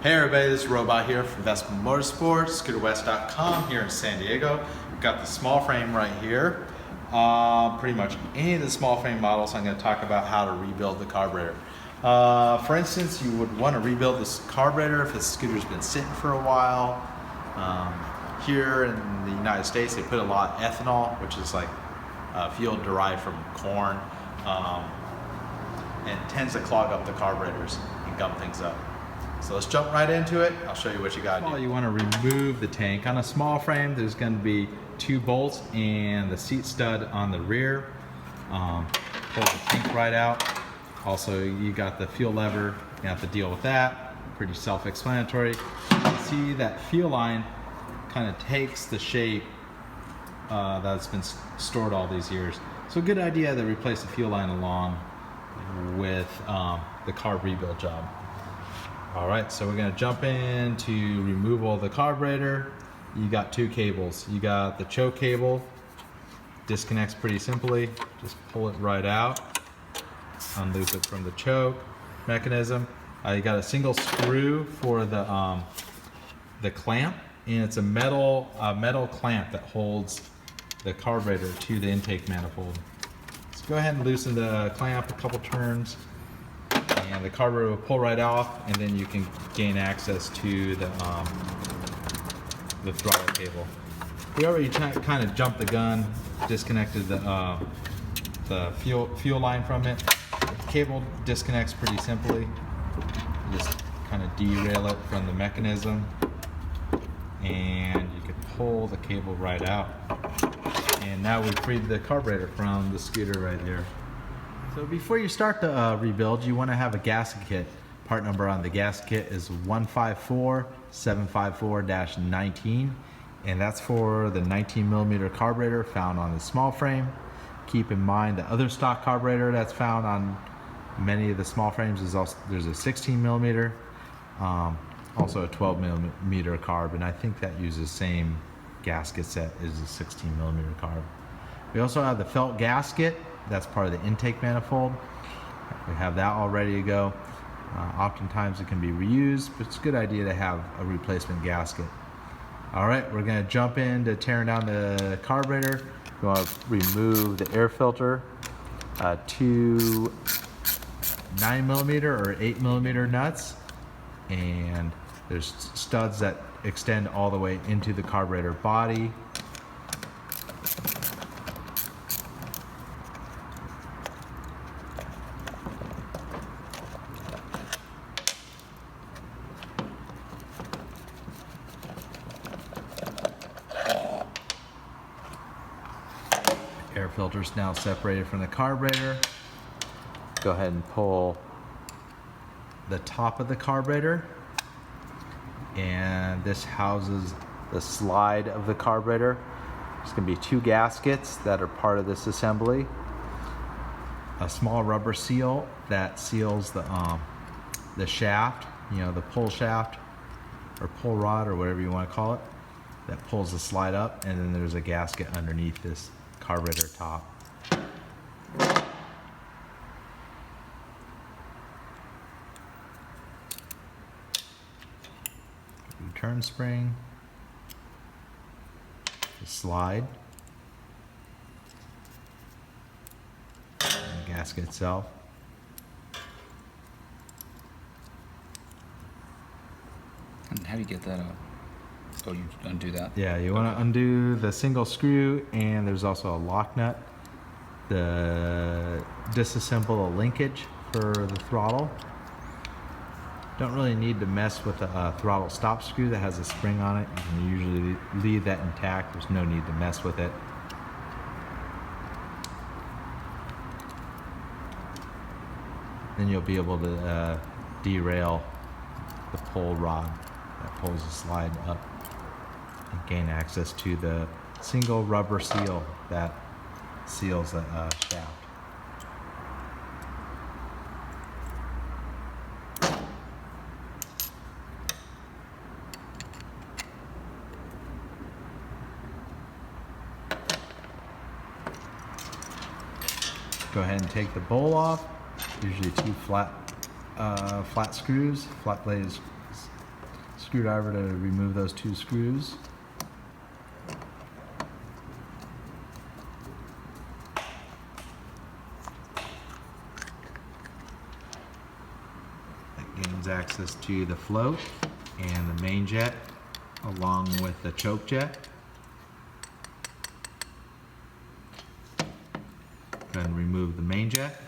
Hey everybody, this is Robot here from Vespa Motorsport, scooterwest.com here in San Diego. We've got the small frame right here. Pretty much any of the small frame models, I'm going to talk about how to rebuild the carburetor. For instance, you would want to rebuild this carburetor if the scooter's been sitting for a while. Here in the United States, they put a lot of ethanol, which is like fuel derived from corn, and it tends to clog up the carburetors and gum things up. So let's jump right into it. I'll show you what you got to do. You want to remove the tank. On a small frame, there's going to be 2 bolts and the seat stud on the rear. Pull the tank right out. Also, you got the fuel lever. You have to deal with that. Pretty self-explanatory. See that fuel line kind of takes the shape that's been stored all these years. So a good idea to replace the fuel line along with the carb rebuild job. Alright, so we're going to jump into removal of the carburetor. You got 2 cables. You got the choke cable, disconnects pretty simply. Just pull it right out, unloop it from the choke mechanism. You got a single screw for the clamp, and it's a metal clamp that holds the carburetor to the intake manifold. So go ahead and loosen the clamp a couple turns, and the carburetor will pull right off, and then you can gain access to the throttle cable. We already kind of jumped the gun, disconnected the fuel line from it. The cable disconnects pretty simply. You just kind of derail it from the mechanism, and you can pull the cable right out. And now we've freed the carburetor from the scooter right there. So before you start the rebuild, you want to have a gasket kit. Part number on the gasket kit is 154754-19, and that's for the 19mm carburetor found on the small frame. Keep in mind the other stock carburetor that's found on many of the small frames is also, there's a 16mm, also a 12mm carb, and I think that uses the same gasket set as a 16mm carb. We also have the felt gasket. That's part of the intake manifold. We have that all ready to go. Oftentimes it can be reused, but it's a good idea to have a replacement gasket. All right, we're going to jump into tearing down the carburetor. We want to remove the air filter, 2 9mm or 8mm nuts, and there's studs that extend all the way into the carburetor body. Air filter is now separated from the carburetor. Go ahead and pull the top of the carburetor, and this houses the slide of the carburetor. There's going to be 2 gaskets that are part of this assembly. A small rubber seal that seals the shaft, the pull shaft or pull rod or whatever you want to call it, that pulls the slide up, and then there's a gasket underneath this carburetor top. Return spring, the slide, and the gasket itself. And how do you get that up? Oh, you undo that? Yeah, you want to undo the single screw, and there's also a lock nut. Disassemble a linkage for the throttle. Don't really need to mess with the throttle stop screw that has a spring on it. You can usually leave that intact. There's no need to mess with it. Then you'll be able to derail the pull rod that pulls the slide up and gain access to the single rubber seal that seals the shaft. Go ahead and take the bowl off. Usually 2 flat screws, flat blades screwdriver to remove those 2 screws. That gains access to the float and the main jet along with the choke jet. Go ahead and remove the main jet.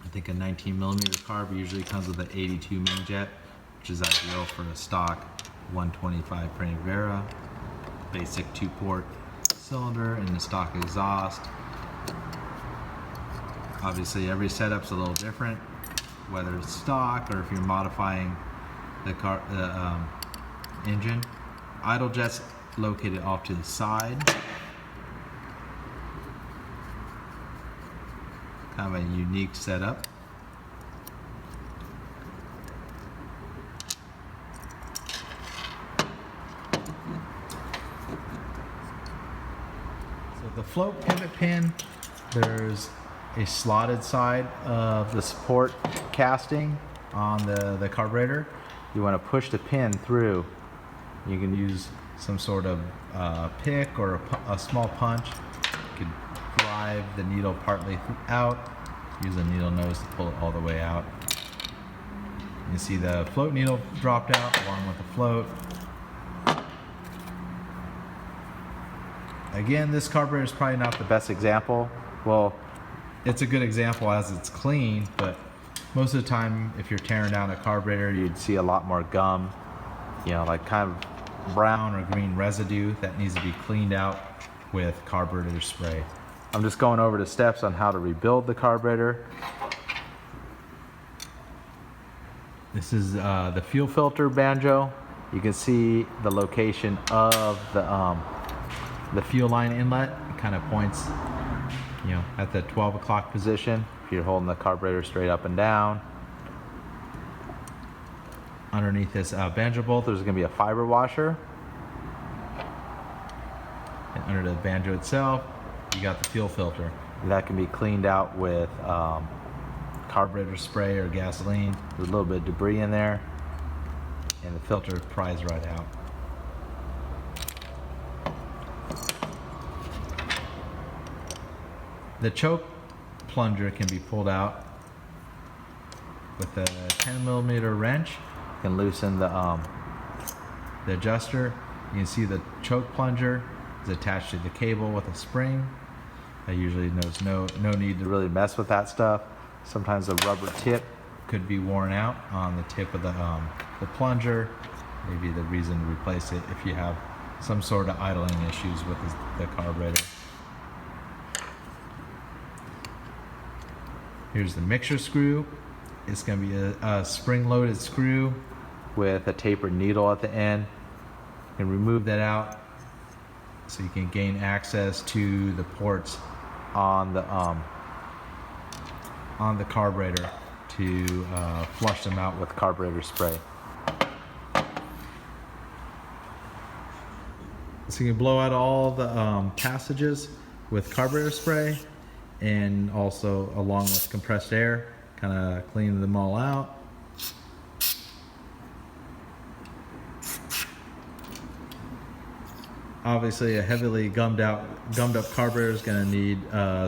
I think a 19mm carb usually comes with an 82 main jet, which is ideal for a stock 125 Primavera, basic 2-port cylinder and the stock exhaust. Obviously every setup's a little different, whether it's stock or if you're modifying the engine. Idle jet's located off to the side. Kind of a unique setup. So the float pivot pin, there's a slotted side of the support casting on the carburetor. You want to push the pin through. You can use some sort of pick or a small punch. You can drive the needle partly out, use a needle nose to pull it all the way out. You can see the float needle dropped out along with the float. Again, this carburetor is probably not the best example. Well, it's a good example as it's clean, but most of the time if you're tearing down a carburetor, you'd see a lot more gum, you know, like kind of brown or green residue that needs to be cleaned out with carburetor spray. I'm just going over the steps on how to rebuild the carburetor. This is the fuel filter banjo. You can see the location of the fuel line inlet. It kind of points, you know, at the 12 o'clock position if you're holding the carburetor straight up and down. Underneath this banjo bolt, there's going to be a fiber washer. And under the banjo itself, you got the fuel filter. That can be cleaned out with carburetor spray or gasoline. There's a little bit of debris in there, and the filter pries right out. The choke plunger can be pulled out with a 10mm wrench. You can loosen the adjuster. You can see the choke plunger is attached to the cable with a spring. Usually there's no need to really mess with that stuff. Sometimes the rubber tip could be worn out on the tip of the plunger. Maybe the reason to replace it if you have some sort of idling issues with the carburetor. Here's the mixer screw. It's going to be a spring-loaded screw with a tapered needle at the end. You can remove that out so you can gain access to the ports on the carburetor to flush them out with carburetor spray. So you can blow out all the passages with carburetor spray, and also along with compressed air, kind of clean them all out. Obviously a heavily gummed up carburetor is going to need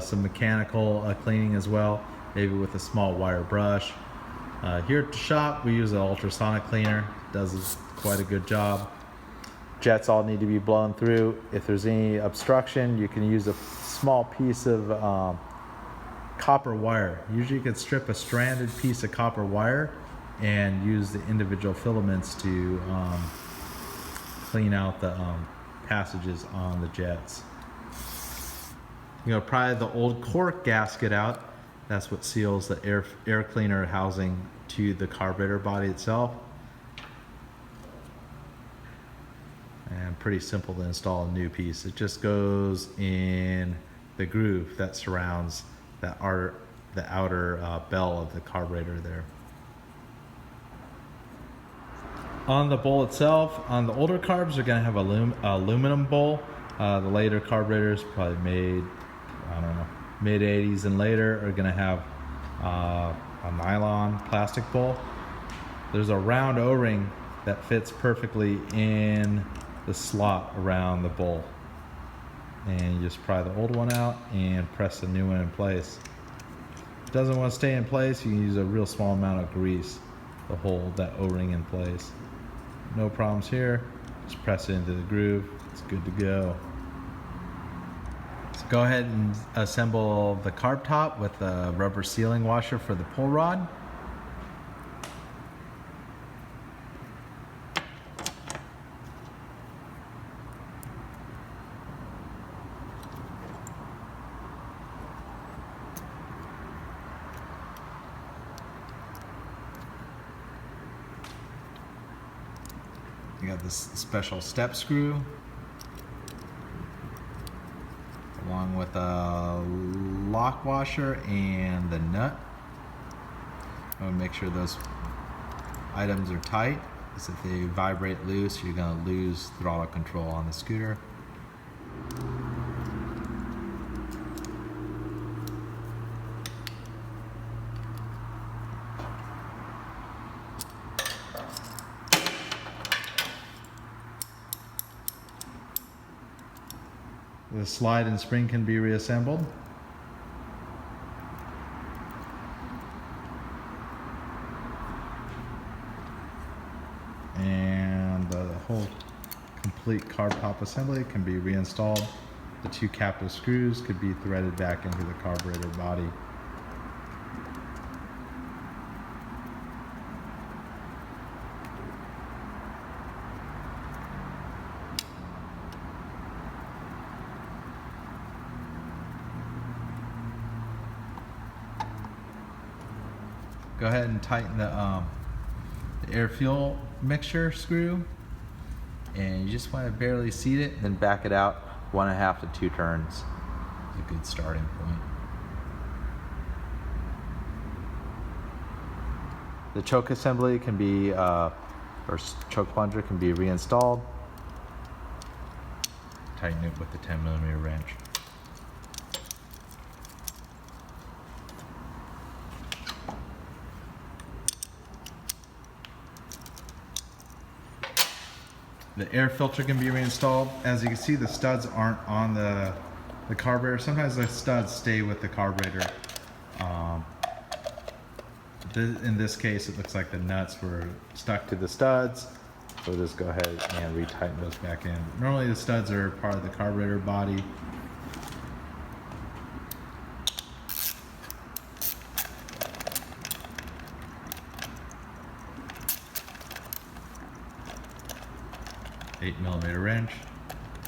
some mechanical cleaning as well, maybe with a small wire brush. Here at the shop we use an ultrasonic cleaner. It does quite a good job. Jets all need to be blown through. If there's any obstruction, you can use a small piece of copper wire. Usually you can strip a stranded piece of copper wire and use the individual filaments to clean out the passages on the jets. You know, pry the old cork gasket out. That's what seals the air cleaner housing to the carburetor body itself. And pretty simple to install a new piece. It just goes in the groove that surrounds the outer bell of the carburetor there. On the bowl itself, on the older carbs, they're going to have aluminum bowl. The later carburetors, probably made, I don't know, mid 80s and later, are going to have a nylon plastic bowl. There's a round O-ring that fits perfectly in the slot around the bowl. And you just pry the old one out and press the new one in place. If it doesn't want to stay in place, you can use a real small amount of grease to hold that O-ring in place. No problems here. Just press it into the groove. It's good to go. So go ahead and assemble the carb top with a rubber sealing washer for the pull rod. You got this special step screw along with a lock washer and the nut. I want to make sure those items are tight, because if they vibrate loose, you're going to lose throttle control on the scooter. The slide and spring can be reassembled. And the whole complete carb top assembly can be reinstalled. The 2 captive screws could be threaded back into the carburetor body. Go ahead and tighten the air fuel mixture screw, and you just want to barely seat it, then back it out 1.5 to 2 turns. Is a good starting point. The choke assembly can be, or choke plunger can be reinstalled. Tighten it with the 10mm wrench. The air filter can be reinstalled. As you can see, the studs aren't on the carburetor. Sometimes the studs stay with the carburetor. In this case, it looks like the nuts were stuck to the studs. So just go ahead and retighten those back in. Normally the studs are part of the carburetor body. Eight millimeter wrench,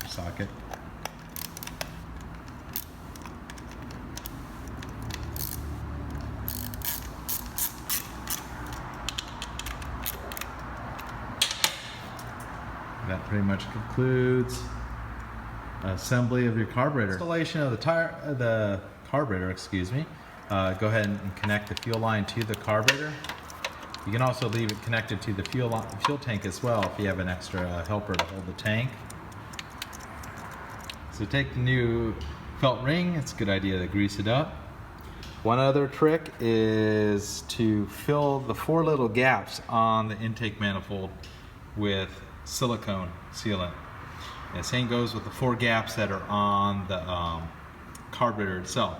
socket. That pretty much concludes assembly of your carburetor. Installation of the carburetor, excuse me. Go ahead and connect the fuel line to the carburetor. You can also leave it connected to the fuel tank as well if you have an extra helper to hold the tank. So take the new felt ring. It's a good idea to grease it up. One other trick is to fill the 4 little gaps on the intake manifold with silicone sealant. And the same goes with the 4 gaps that are on the carburetor itself.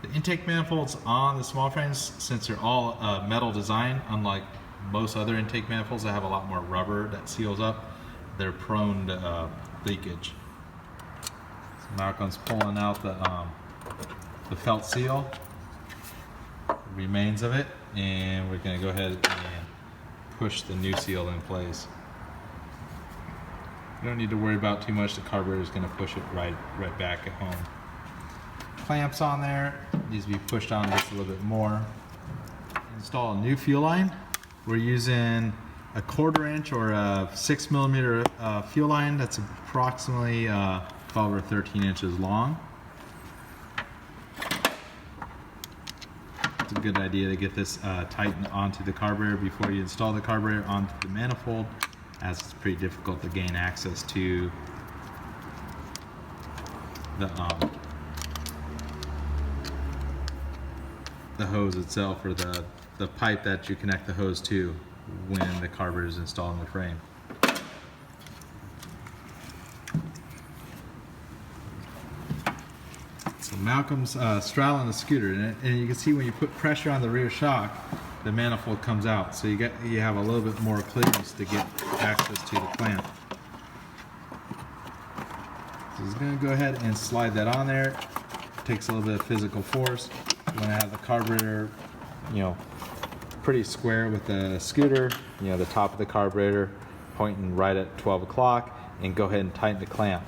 The intake manifolds on the small frames, since they're all metal design, unlike most other intake manifolds that have a lot more rubber that seals up, they're prone to leakage. So Malcolm's pulling out the felt seal, remains of it, and we're going to go ahead and push the new seal in place. You don't need to worry about too much. The carburetor is going to push it right back at home. Clamps on there, needs to be pushed on just a little bit more. Install a new fuel line. We're using a 1/4 inch or a 6mm fuel line that's approximately 12 or 13 inches long. It's a good idea to get this tightened onto the carburetor before you install the carburetor onto the manifold, as it's pretty difficult to gain access to the hose itself, or the the pipe that you connect the hose to when the carburetor is installed in the frame. So Malcolm's straddling the scooter, and you can see when you put pressure on the rear shock, the manifold comes out. So you have a little bit more clearance to get access to the clamp. So he's going to go ahead and slide that on there. Takes a little bit of physical force. You want to have the carburetor, you know, pretty square with the scooter, you know, the top of the carburetor pointing right at 12 o'clock, and go ahead and tighten the clamp.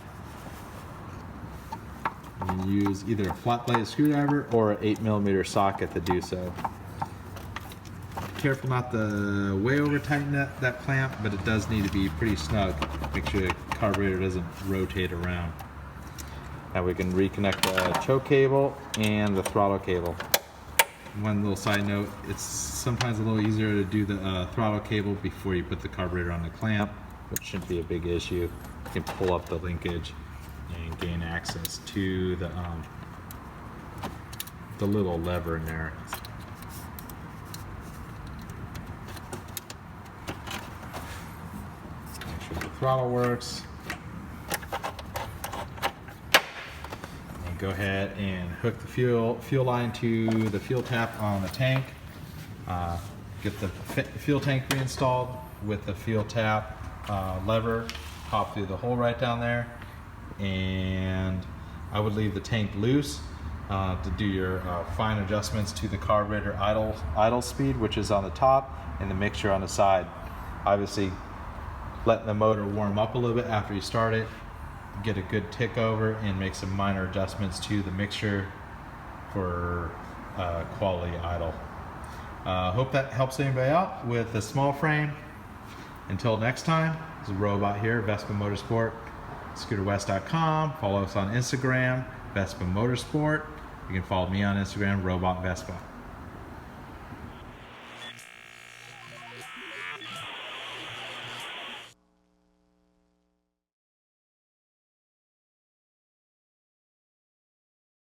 You use either a flat blade screwdriver or an 8mm socket to do so. Careful not to way over tighten that clamp, but it does need to be pretty snug. Make sure the carburetor doesn't rotate around. Now we can reconnect the choke cable and the throttle cable. One little side note, it's sometimes a little easier to do the throttle cable before you put the carburetor on the clamp, which shouldn't be a big issue. You can pull up the linkage and gain access to the little lever in there. Make sure the throttle works. And go ahead and hook the fuel line to the fuel tap on the tank. Get the fuel tank reinstalled with the fuel tap lever. Pop through the hole right down there. And I would leave the tank loose to do your fine adjustments to the carburetor idle speed, which is on the top, and the mixture on the side. Obviously, let the motor warm up a little bit after you start it, get a good tick over, and make some minor adjustments to the mixture for quality idle. Hope that helps anybody out with a small frame. Until next time, this is Robot here, Vespa Motorsport. ScooterWest.com. Follow us on Instagram, Vespa Motorsport. You can follow me on Instagram, Robot Vespa.